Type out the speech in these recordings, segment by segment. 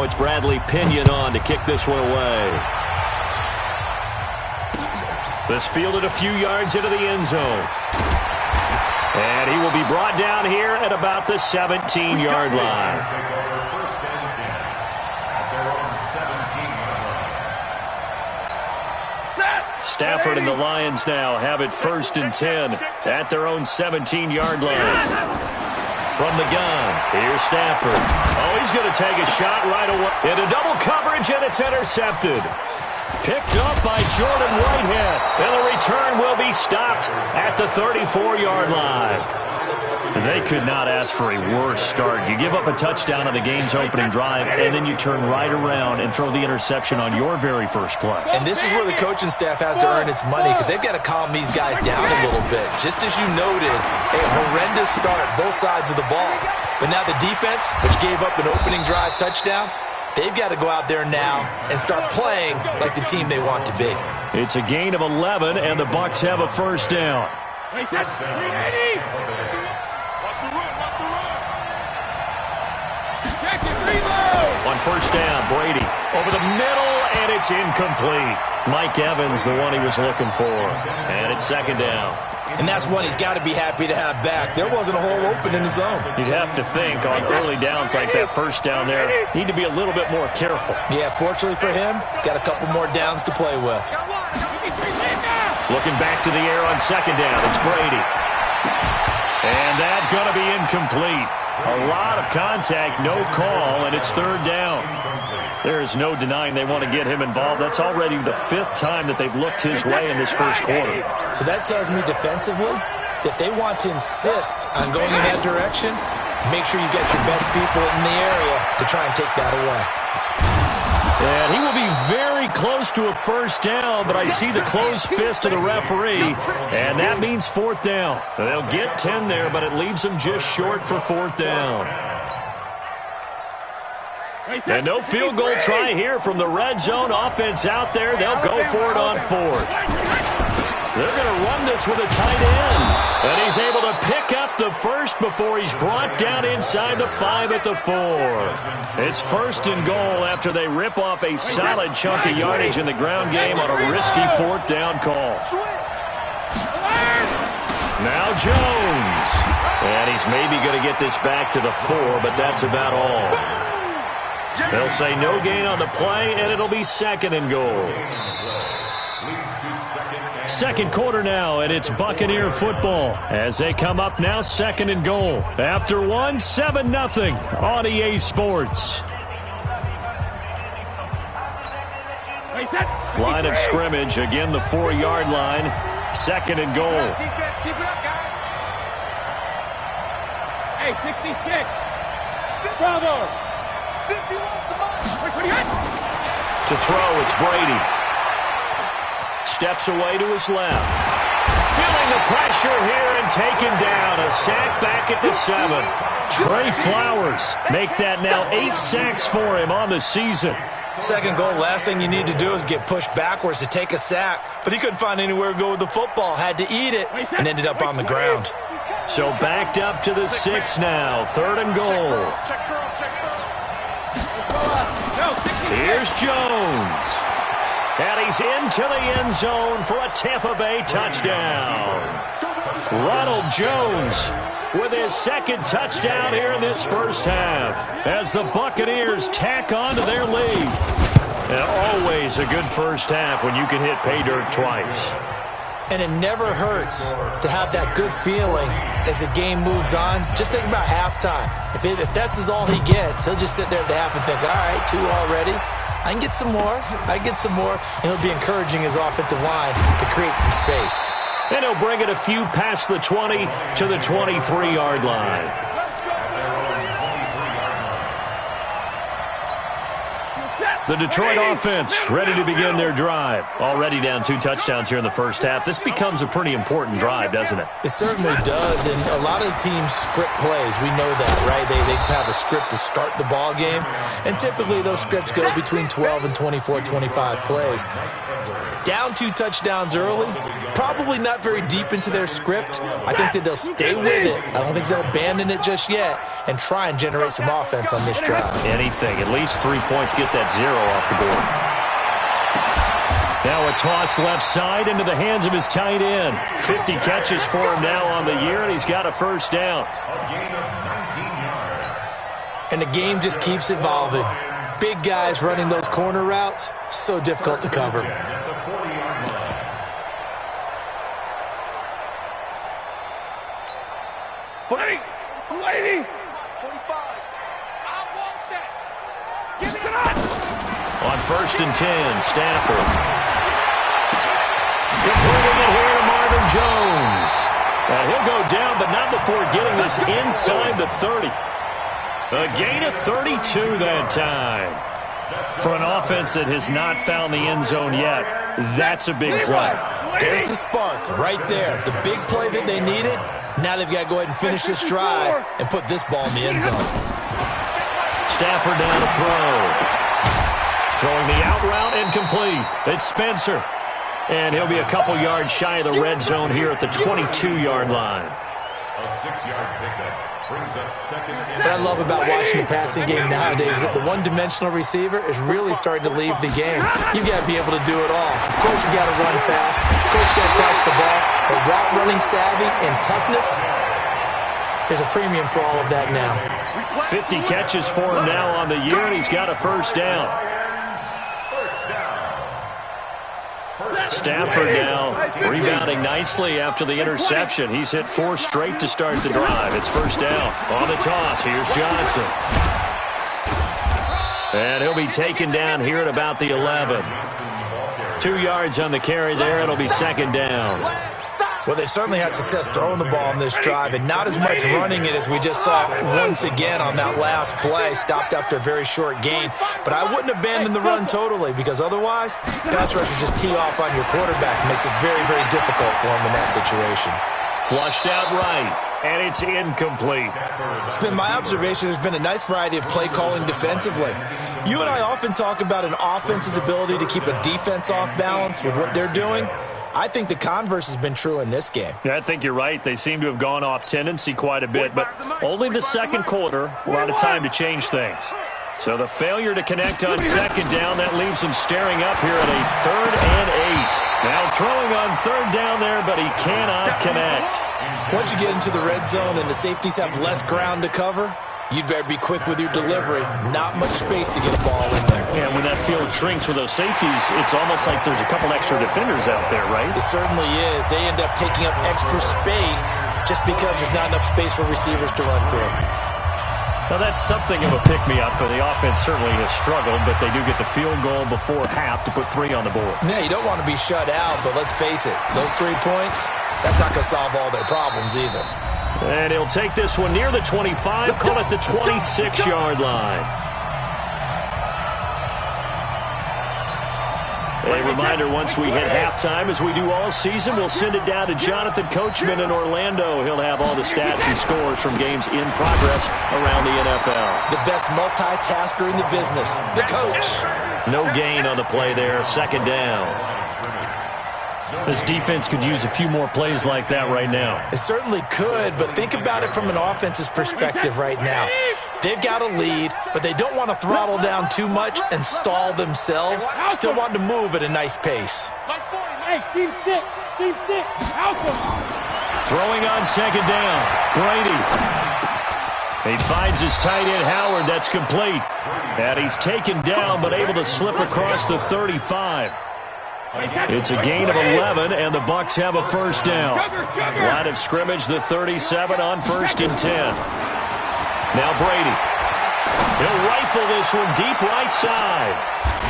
Now it's Bradley Pinion on to kick this one away. This fielded a few yards into the end zone. And he will be brought down here at about the 17-yard line. Stafford and the Lions now have it 1st and 10 at their own 17-yard line. From the gun, here's Stafford. Oh, he's going to take a shot right away. Into double coverage, and it's intercepted. Picked up by Jordan Whitehead. And the return will be stopped at the 34-yard line. They could not ask for a worse start. You give up a touchdown on the game's opening drive, and then you turn right around and throw the interception on your very first play. And this is where the coaching staff has to earn its money, because they've got to calm these guys down a little bit. Just as you noted, a horrendous start, both sides of the ball. But now the defense, which gave up an opening drive touchdown, they've got to go out there now and start playing like the team they want to be. It's a gain of 11, and the Bucs have a first down. On first down, Brady over the middle, and it's incomplete. Mike Evans, the one he was looking for. And it's 2nd down. And that's one he's got to be happy to have back. There wasn't a hole open in the zone. You'd have to think on early downs like that first down there, need to be a little bit more careful. Yeah, fortunately for him, got a couple more downs to play with. Looking back to the air on 2nd down, it's Brady. And that's going to be incomplete. A lot of contact, no call, and it's 3rd down. There is no denying they want to get him involved. That's already the 5th time that they've looked his way in this first quarter. So that tells me defensively that they want to insist on going in that direction. Make sure you get your best people in the area to try and take that away. And he will be very close to a first down, but I see the closed fist of the referee, and that means 4th down. They'll get 10 there, but it leaves them just short for 4th down. And no field goal try here from the red zone. Offense out there. They'll go for it on 4th. They're going to run this with a tight end. And he's able to pick up the first before he's brought down inside the 5 at the 4. It's 1st and goal after they rip off a solid chunk of yardage in the ground game on a risky 4th down call. Now Jones. And he's maybe going to get this back to the 4, but that's about all. They'll say no gain on the play, and it'll be 2nd and goal. 2nd quarter now, and it's Buccaneer football as they come up now 2nd and goal. After 1, 7-0 on EA Sports. Line of scrimmage, again the 4-yard line. 2nd and goal. Hey, 66. Bravo. 51. To throw, it's Brady. Steps away to his left. Feeling the pressure here and taken down. A sack back at the 7. Trey Flowers make that now 8 sacks for him on the season. 2nd goal, last thing you need to do is get pushed backwards to take a sack. But he couldn't find anywhere to go with the football. Had to eat it and ended up on the ground. So backed up to the 6 now. 3rd and goal. Here's Jones. And he's into the end zone for a Tampa Bay touchdown. Ronald Jones with his 2nd touchdown here in this first half as the Buccaneers tack on to their lead. And always a good first half when you can hit pay dirt twice. And it never hurts to have that good feeling as the game moves on. Just think about halftime. If that's all he gets, he'll just sit there at the half and think, all right, 2 already. I can get some more. I get some more. And he'll be encouraging his offensive line to create some space. And he'll bring it a few past the 20 to the 23-yard line. The Detroit offense ready to begin their drive. Already down 2 touchdowns here in the first half. This becomes a pretty important drive, doesn't it? It certainly does, and a lot of teams script plays. We know that, right? They have a script to start the ball game, and typically those scripts go between 12 and 24, 25 plays. Down 2 touchdowns early, probably not very deep into their script. I think that they'll stay with it. I don't think they'll abandon it just yet and try and generate some offense on this drive. Anything, at least 3 points, get that 0 off the board. Now a toss left side into the hands of his tight end. 50 catches for him now on the year, and he's got a first down. And the game just keeps evolving. Big guys running those corner routes, so difficult to cover. Lady, 45. I want that. Give it up. On 1st and 10, Stafford. Completing it here to Marvin Jones. He'll go down, but not before getting this inside the 30. A gain of 32 that time. For an offense that has not found the end zone yet, that's a big play. There's the spark right there. The big play that they needed. Now they've got to go ahead and finish this drive and put this ball in the end zone. Stafford down to throw. Throwing the out route incomplete. It's Spencer. And he'll be a couple yards shy of the red zone here at the 22-yard line. A 6-yard pickup. What I love about watching the passing game nowadays is that the one-dimensional receiver is really starting to leave the game. You've got to be able to do it all. Of course, you got to run fast. Of course, you got to catch the ball. But route running savvy and toughness, there's a premium for all of that now. 50 catches for him now on the year, and he's got a first down. Stafford now rebounding nicely after the interception. He's hit 4 straight to start the drive. It's first down. On the toss, here's Johnson. And he'll be taken down here at about the 11. 2 yards on the carry there. It'll be second down. Well, they've certainly had success throwing the ball on this drive and not as much running it as we just saw once again on that last play. Stopped after a very short gain. But I wouldn't abandon the run totally because otherwise, pass rushers just tee off on your quarterback. It makes it very, very difficult for him in that situation. Flushed out right, and it's incomplete. It's been my observation there's been a nice variety of play calling defensively. You and I often talk about an offense's ability to keep a defense off balance with what they're doing. I think the converse has been true in this game. Yeah, I think you're right. They seem to have gone off tendency quite a bit, but only the second quarter, a lot of time to change things. So the failure to connect on second down, that leaves him staring up here at a 3rd and 8. Now throwing on 3rd down there, but he cannot connect. Once you get into the red zone and the safeties have less ground to cover, you'd better be quick with your delivery. Not much space to get a ball in there. Yeah, when that field shrinks with those safeties, it's almost like there's a couple extra defenders out there, right? It certainly is. They end up taking up extra space just because there's not enough space for receivers to run through. Now, that's something of a pick-me-up, but the offense certainly has struggled, but they do get the field goal before half to put 3 on the board. Yeah, you don't want to be shut out, but let's face it, those 3 points, that's not going to solve all their problems either. And he'll take this one near the 25, call it the 26-yard line. A reminder, once we hit halftime, as we do all season, we'll send it down to Jonathan Coachman in Orlando. He'll have all the stats and scores from games in progress around the NFL. The best multitasker in the business, the coach. No gain on the play there, second down. This defense could use a few more plays like that right now. It certainly could, but think about it from an offense's perspective right now. They've got a lead, but they don't want to throttle down too much and stall themselves. Still want to move at a nice pace. Hey, team 6, Alpha. Throwing on second down, Brady. He finds his tight end, Howard. That's complete. And he's taken down, but able to slip across the 35. It's a gain of 11, and the Bucs have a first down. Line of scrimmage, the 37 on 1st and 10. Now Brady. He'll rifle this one deep right side.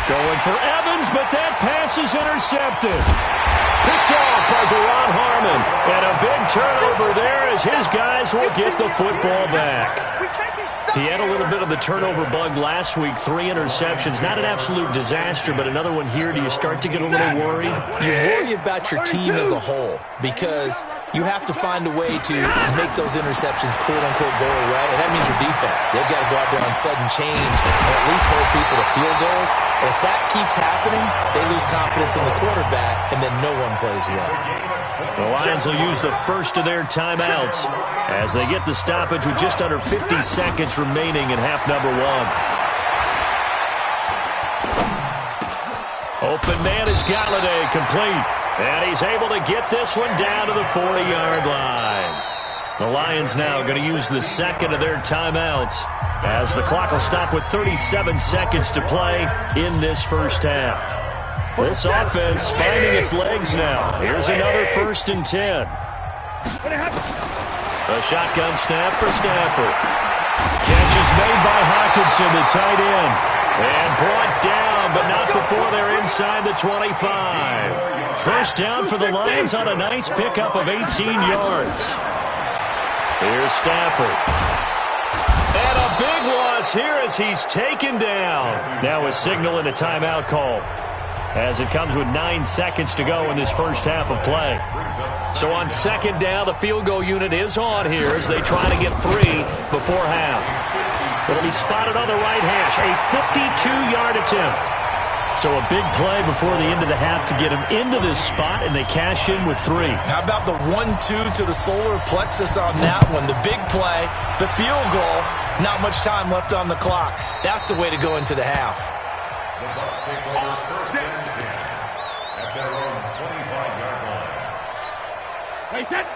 Going for Evans, but that pass is intercepted. Picked off by Deron Harmon. And a big turnover there as his guys will get the football back. He had a little bit of the turnover bug last week, 3 interceptions. Not an absolute disaster, but another one here. Do you start to get a little worried? You worry about your team as a whole because you have to find a way to make those interceptions, quote-unquote, go away, and that means your defense. They've got to go out there on sudden change and at least hold people to field goals. And if that keeps happening, they lose confidence in the quarterback, and then no one plays well. The Lions will use the first of their timeouts as they get the stoppage with just under 50 seconds remaining in half number 1. Open man is Galladay, complete. And he's able to get this one down to the 40-yard line. The Lions now going to use the second of their timeouts as the clock will stop with 37 seconds to play in this first half. This offense finding its legs now. Here's another 1st and 10. A shotgun snap for Stafford. Catch is made by Hawkinson, the tight end. And brought down, but not before they're inside the 25. First down for the Lions on a nice pickup of 18 yards. Here's Stafford. And a big loss here as he's taken down. Now a signal and a timeout call, as it comes with 9 seconds to go in this first half of play. So on second down, the field goal unit is on here as they try to get 3 before half. It'll be spotted on the right hash, a 52-yard attempt. So a big play before the end of the half to get him into this spot, and they cash in with 3. How about the 1-2 to the solar plexus on that one? The big play, the field goal, not much time left on the clock. That's the way to go into the half. The Bucs take over 1st and 10 at their own 25-yard line.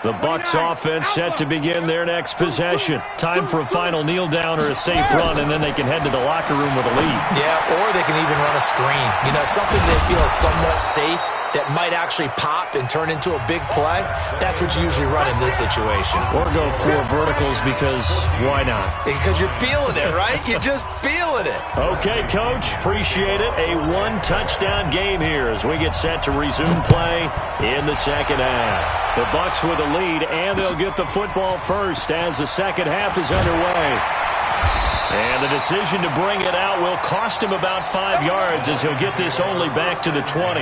The Bucs offense set to begin their next possession. Time for a final kneel down or a safe run, and then they can head to the locker room with a lead. Yeah, or they can even run a screen. You know, something they feel is somewhat safe that might actually pop and turn into a big play. That's what you usually run in this situation. Or go 4 verticals because why not? Because you're feeling it, right? You're just feeling it. Okay, Coach. Appreciate it. A 1-touchdown game here as we get set to resume play in the second half. The Bucs with a lead, and they'll get the football first as the second half is underway. And the decision to bring it out will cost him about 5 yards as he'll get this only back to the 20.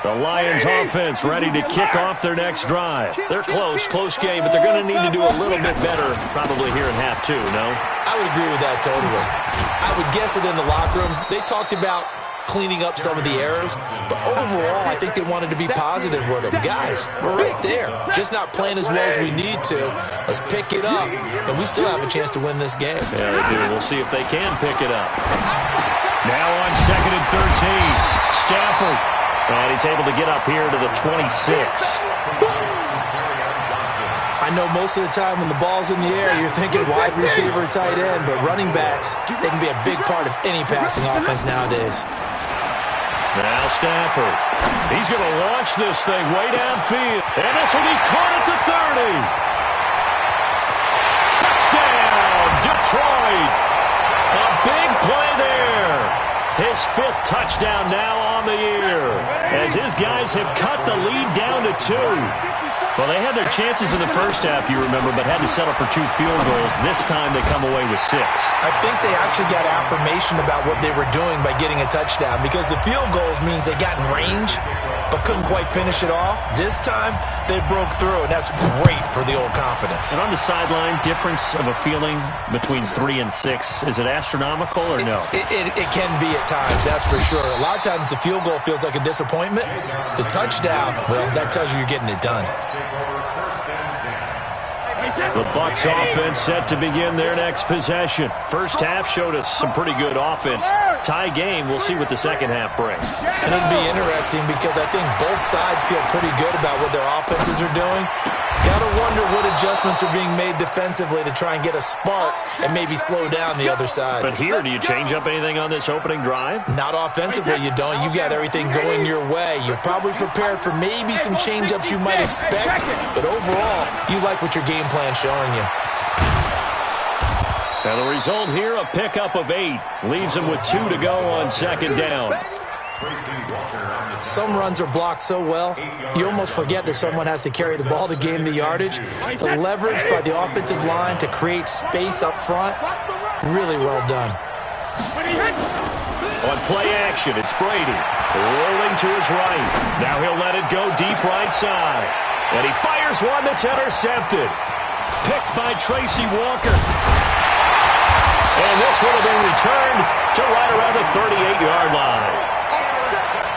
The Lions offense ready to kick off their next drive. They're close game, but they're going to need to do a little bit better probably here in half 2, no? I would agree with that totally. I would guess it in the locker room. They talked about cleaning up some of the errors, but overall, I think they wanted to be positive with them. Guys, we're right there. Just not playing as well as we need to. Let's pick it up, and we still have a chance to win this game. Yeah, they do. We'll see if they can pick it up. Now on 2nd and 13, Stafford. And he's able to get up here to the 26. I know most of the time when the ball's in the air, you're thinking wide receiver, tight end, but running backs, they can be a big part of any passing offense nowadays. Now Stafford. He's going to launch this thing way downfield. And this will be caught at the 30. Touchdown, Detroit. A big play there. His 5th touchdown now on the year, as his guys have cut the lead down to 2. Well, they had their chances in the first half, you remember, but had to settle for 2 field goals. This time they come away with 6. I think they actually got affirmation about what they were doing by getting a touchdown, because the field goals means they got in range but couldn't quite finish it off. This time they broke through, and that's great for the old confidence. And on the sideline, difference of a feeling between 3 and 6, is it astronomical or no? It can be at times, that's for sure. A lot of times the field goal feels like a disappointment. The touchdown, well, that tells you you're getting it done. The Bucs offense set to begin their next possession. First half showed us some pretty good offense. Tie game, we'll see what the second half brings. And it'll be interesting because I think both sides feel pretty good about what their offenses are doing. Gotta wonder what adjustments are being made defensively to try and get a spark and maybe slow down the other side. But here, do you change up anything on this opening drive? Not offensively, you don't. You got everything going your way. You've probably prepared for maybe some change-ups you might expect, but overall, you like what your game plan's showing you. Now the result here, a pickup of 8. Leaves them with 2 to go on second down. Some runs are blocked so well, you almost forget that someone has to carry the ball to gain the yardage. The leverage by the offensive line to create space up front, really well done. On play action, it's Brady. Rolling to his right. Now he'll let it go deep right side. And he fires one that's intercepted. Picked by Tracy Walker. And this one will be returned to right around the 38-yard line.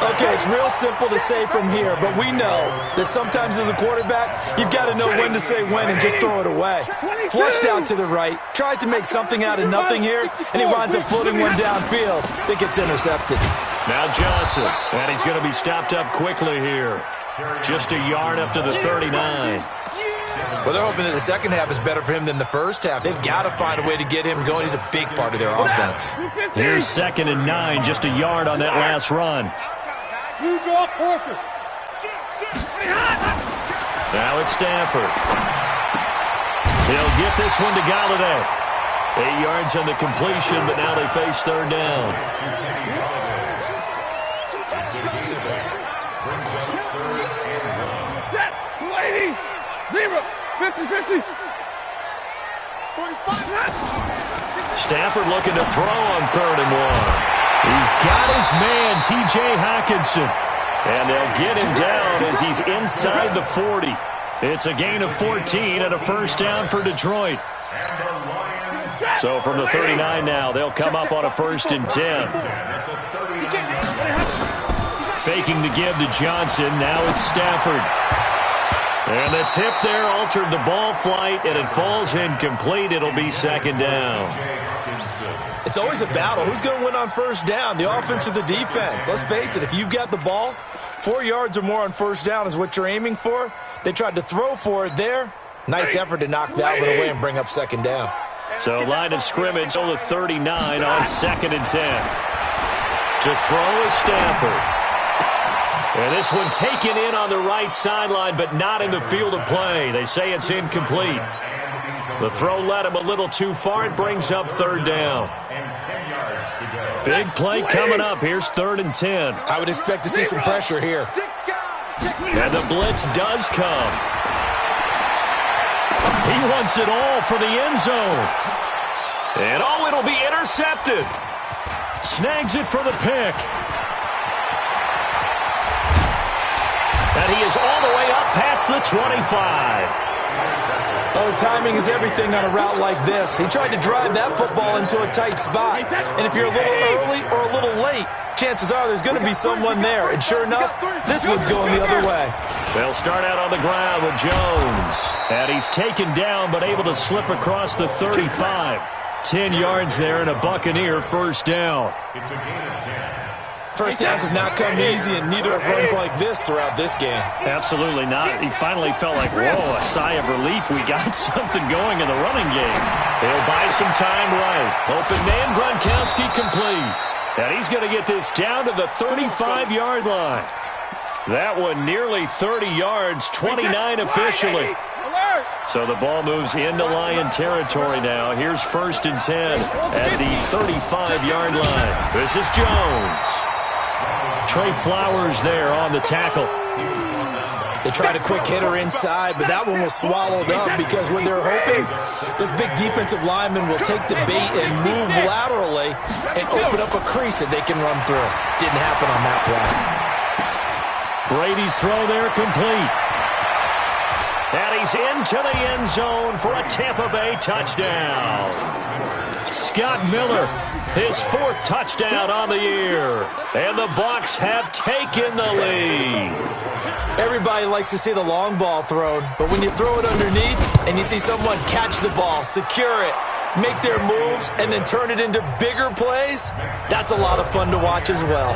Okay, it's real simple to say from here, but we know that sometimes as a quarterback, you've got to know when to say when and just throw it away. Flushed out to the right, tries to make something out of nothing here, and he winds up floating one downfield that gets intercepted. Now Johnson, and he's going to be stopped up quickly here. Just a yard up to the 39. Well, they're hoping that the second half is better for him than the first half. They've got to find a way to get him going. He's a big part of their offense. Here's 2nd and 9, just a yard on that last run. You draw Corker. Now it's Stafford. They'll get this one to Galladay. 8 yards on the completion, but now they face 3rd down. Set. 280. 0. 50. 45. Stafford looking to throw on 3rd and 1. He's got his man, T.J. Hockenson. And they'll get him down as he's inside the 40. It's a gain of 14 and a first down for Detroit. So from the 39 now, they'll come up on a 1st and 10. Faking the give to Johnson. Now it's Stafford. And the tip there altered the ball flight, and it falls incomplete. It'll be 2nd down. It's always a battle. Who's going to win on 1st down, the offense or the defense? Let's face it, if you've got the ball, 4 yards or more on 1st down is what you're aiming for. They tried to throw for it there. Nice effort to knock that one away and bring up 2nd down. So line of scrimmage on the 39 on 2nd and 10. To throw is Stafford. And this one taken in on the right sideline, but not in the field of play. They say it's incomplete. The throw led him a little too far. It brings up 3rd down. Big play coming up. Here's 3rd and 10. I would expect to see some pressure here. And the blitz does come. He wants it all for the end zone. And it'll be intercepted. Snags it for the pick. And he is all the way up past the 25. Oh, timing is everything on a route like this. He tried to drive that football into a tight spot. And if you're a little early or a little late, chances are there's going to be someone there. And sure enough, this one's going the other way. They'll start out on the ground with Jones. And he's taken down but able to slip across the 35. 10 yards there and a Buccaneer 1st down. It's a gain of 10. First downs have not come easy, and neither have runs like this throughout this game. Absolutely not. He finally felt like, whoa, a sigh of relief. We got something going in the running game. He'll buy some time right. Open man, Gronkowski complete. And he's going to get this down to the 35-yard line. That one nearly 30 yards, 29 officially. So the ball moves into Lion territory now. Here's 1st and 10 at the 35-yard line. This is Jones. Trey Flowers there on the tackle. They tried a quick hitter inside, but that one was swallowed up because when they're hoping, this big defensive lineman will take the bait and move laterally and open up a crease that they can run through. Didn't happen on that play. Brady's throw there complete. And he's into the end zone for a Tampa Bay touchdown. Scott Miller, his 4th touchdown on the year. And the Bucs have taken the lead. Everybody likes to see the long ball thrown, but when you throw it underneath and you see someone catch the ball, secure it, make their moves, and then turn it into bigger plays, that's a lot of fun to watch as well.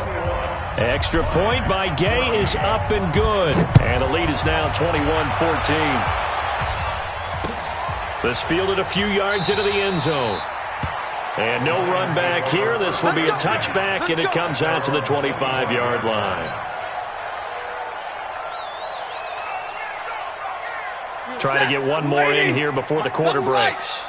Extra point by Gay is up and good. And the lead is now 21-14. This fielded a few yards into the end zone. And no run back here. This will be a touchback, and it comes out to the 25-yard line. Try to get one more in here before the quarter breaks.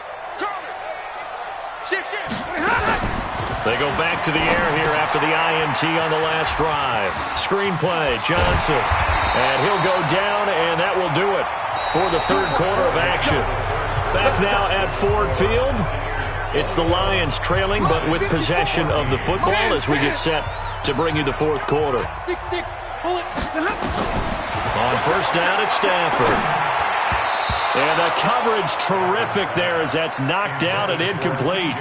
They go back to the air here after the INT on the last drive. Screenplay, Johnson. And he'll go down, and that will do it for the third quarter of action. Back now at Ford Field. It's the Lions trailing, but with possession of the football as we get set to bring you the fourth quarter. On first down, it's Stafford. And the coverage terrific there as that's knocked down and incomplete.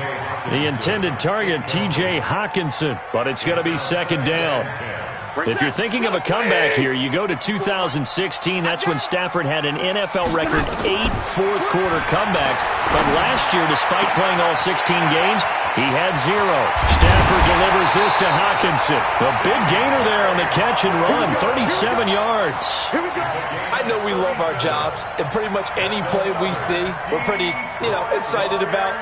The intended target, T.J. Hawkinson, but it's going to be second down. If you're thinking of a comeback here, you go to 2016. That's when Stafford had an NFL record 8 fourth-quarter comebacks. But last year, despite playing all 16 games, he had 0. Stafford delivers this to Hawkinson. A big gainer there on the catch and run, 37 yards. I know we love our jobs, and pretty much any play we see, we're pretty, excited about.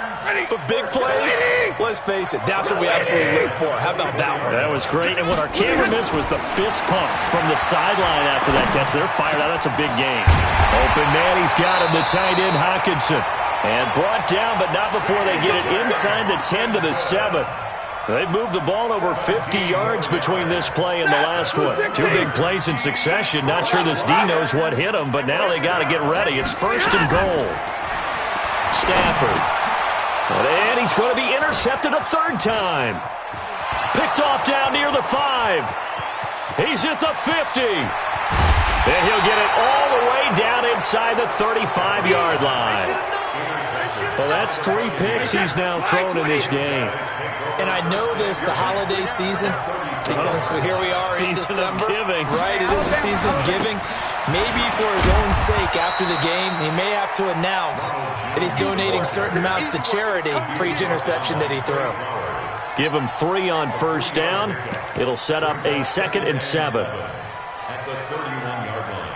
But big plays, let's face it, that's what we absolutely live for. How about that one? That was great, and what our camera missed was the fist pump from the sideline after that catch. They're fired out. That's a big game. Open man, he's got him, the tight end, Hawkinson. And brought down, but not before they get it inside the 10 to the 7. They moved the ball over 50 yards between this play and the last one. 2 big plays in succession. Not sure this D knows what hit him, but now they got to get ready. It's first and goal. Stafford. And he's going to be intercepted a third time. Picked off down near the 5. He's at the 50. And he'll get it all the way down inside the 35-yard line. Well, that's 3 picks he's now thrown in this game. And I know this, the holiday season, because here we are in December. Giving. Right, it is a season of giving. Maybe for his own sake after the game, he may have to announce that he's donating certain amounts to charity for each interception that he threw. Give him 3 on first down. It'll set up a 2nd and 7. At the 31-yard line.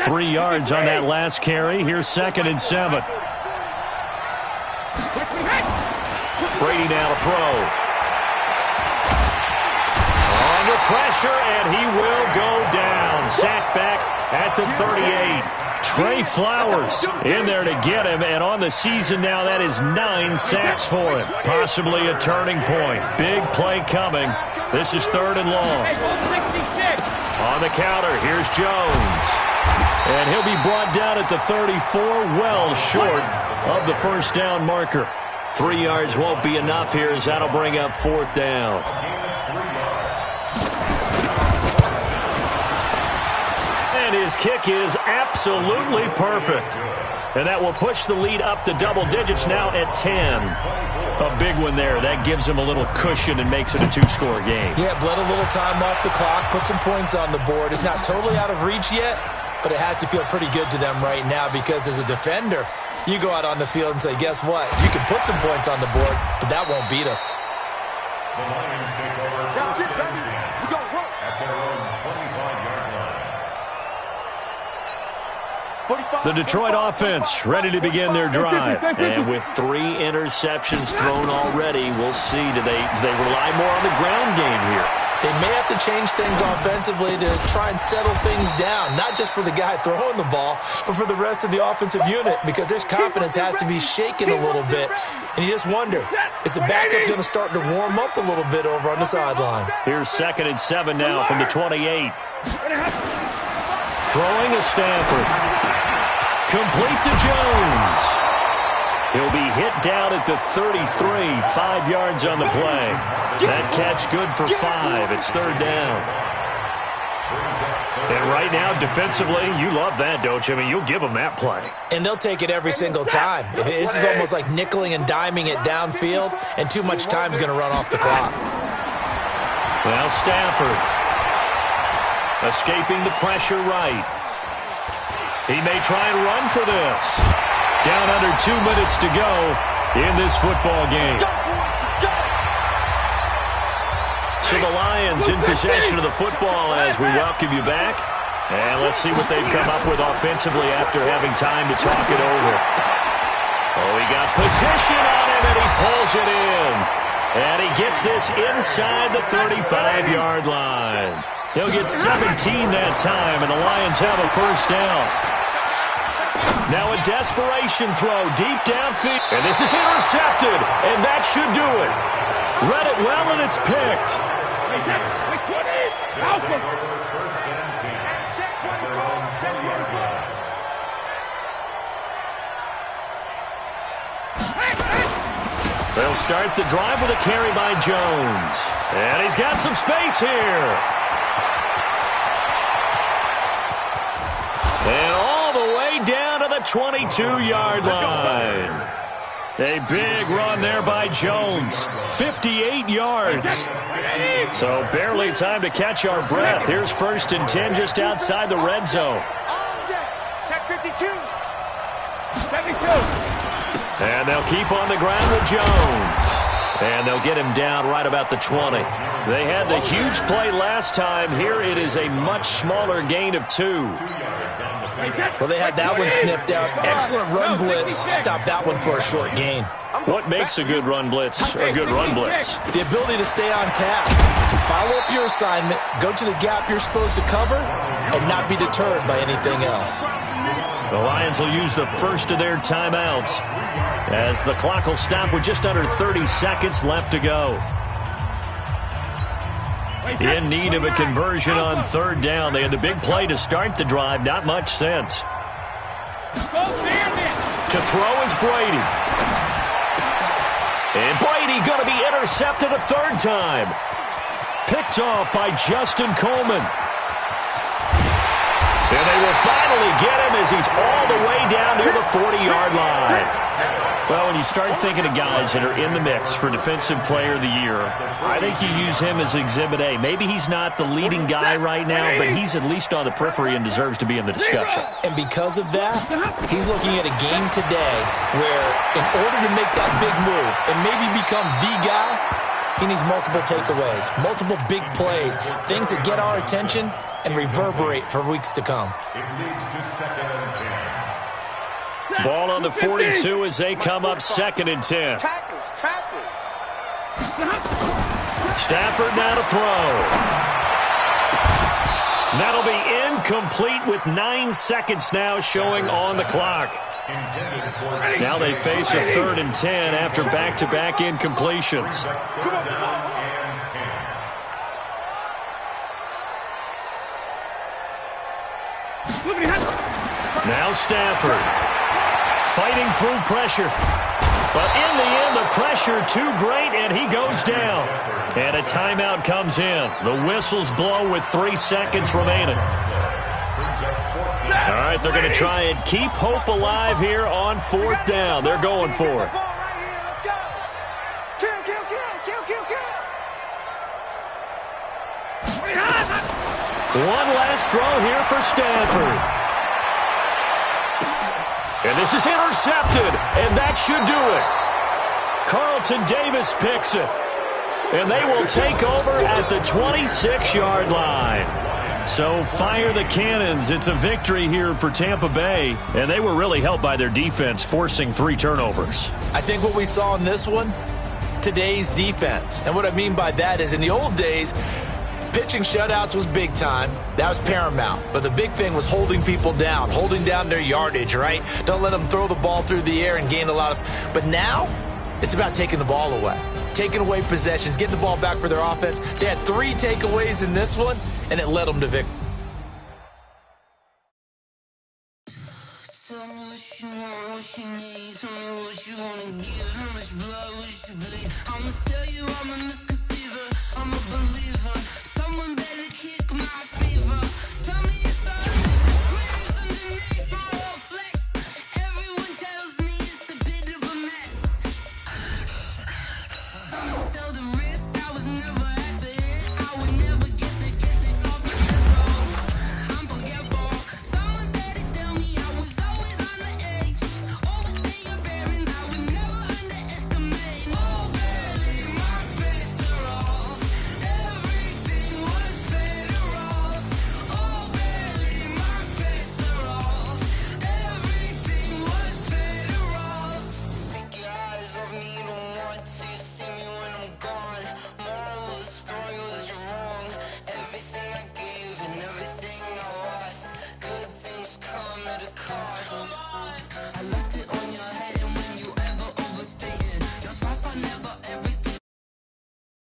3 yards on that last carry. Here's 2nd and 7. Brady now to throw. Under pressure, and he will go down. Sacked back at the 38. Trey Flowers in there to get him, and on the season now, that is 9 sacks for him. Possibly a turning point. Big play coming. This is 3rd and long. On the counter, here's Jones. And he'll be brought down at the 34, well short of the first down marker. 3 yards won't be enough here as that'll bring up 4th down. And his kick is absolutely perfect. And that will push the lead up to double digits now at 10. A big one there. That gives him a little cushion and makes it a 2-score game. Yeah, bled a little time off the clock, put some points on the board. It's not totally out of reach yet, but it has to feel pretty good to them right now because as a defender, you go out on the field and say, guess what? You can put some points on the board, but that won't beat us. The Lions take over first and 10 at their own 25-yard line. The Detroit offense ready to begin their drive. And with 3 interceptions thrown already, we'll see. Do they rely more on the ground game here? They may have to change things offensively to try and settle things down, not just for the guy throwing the ball, but for the rest of the offensive unit, because their confidence has to be shaken a little bit. And you just wonder, is the backup going to start to warm up a little bit over on the sideline? Here's 2nd and 7 now from the 28. Throwing a Stafford. Complete to Jones. He'll be hit down at the 33, 5 yards on the play. That catch good for 5. It's 3rd down. And right now, defensively, you love that, don't you? I mean, you'll give them that play. And they'll take it every single time. This is almost like nickeling and diming it downfield, and too much time's going to run off the clock. Well, Stafford escaping the pressure right. He may try and run for this. Down under 2 minutes to go in this football game. So the Lions in possession of the football as we welcome you back. And let's see what they've come up with offensively after having time to talk it over. Oh, he got position on him, and he pulls it in. And he gets this inside the 35-yard line. He'll get 17 that time, and the Lions have a first down. Now a desperation throw deep downfield. And this is intercepted, and that should do it. Read it well, and it's picked. They'll start the drive with a carry by Jones. And he's got some space here. And all the way down to the 22-yard line. A big run there by Jones. 58 yards. So barely time to catch our breath. Here's 1st and 10 just outside the red zone. Check 52. 72. And they'll keep on the ground with Jones. And they'll get him down right about the 20. They had the huge play last time. Here it is a much smaller gain of 2. Well, they had that one sniffed out. Excellent run blitz. Stop that one for a short gain. What makes a good run blitz a good run blitz? The ability to stay on task, to follow up your assignment, go to the gap you're supposed to cover, and not be deterred by anything else. The Lions will use the first of their timeouts as the clock will stop with just under 30 seconds left to go. In need of a conversion on 3rd down. They had the big play to start the drive. Not much sense. To throw is Brady. And Brady going to be intercepted a 3rd time. Picked off by Justin Coleman. And they will finally get him as he's all the way down near the 40-yard line. Well, when you start thinking of guys that are in the mix for Defensive Player of the Year, I think you use him as Exhibit A. Maybe he's not the leading guy right now, but he's at least on the periphery and deserves to be in the discussion. And because of that, he's looking at a game today where in order to make that big move and maybe become the guy, he needs multiple takeaways, multiple big plays, things that get our attention and reverberate for weeks to come. It leads to 2nd and 10. Ball on the 42 as they come up 2nd and 10. Stafford now to throw. That'll be incomplete with 9 seconds now showing on the clock. Now they face a 3rd and 10 after back-to-back incompletions. Now Stafford fighting through pressure. But in the end, the pressure too great, and he goes down. And a timeout comes in. The whistles blow with 3 seconds remaining. All right, they're going to try and keep hope alive here on 4th down. They're going for it. One last throw here for Stafford. And this is intercepted, and that should do it. Carlton Davis picks it. And they will take over at the 26-yard line. So fire the cannons. It's a victory here for Tampa Bay. And they were really helped by their defense, forcing 3 turnovers. I think what we saw in this one, today's defense. And what I mean by that is in the old days, pitching shutouts was big time. That was paramount. But the big thing was holding people down, holding down their yardage, right? Don't let them throw the ball through the air and gain a lot of... But now, it's about taking the ball away. Taking away possessions, getting the ball back for their offense. They had 3 takeaways in this one, and it led them to victory. I'ma tell you I'm a misconceiver, I'm a believer.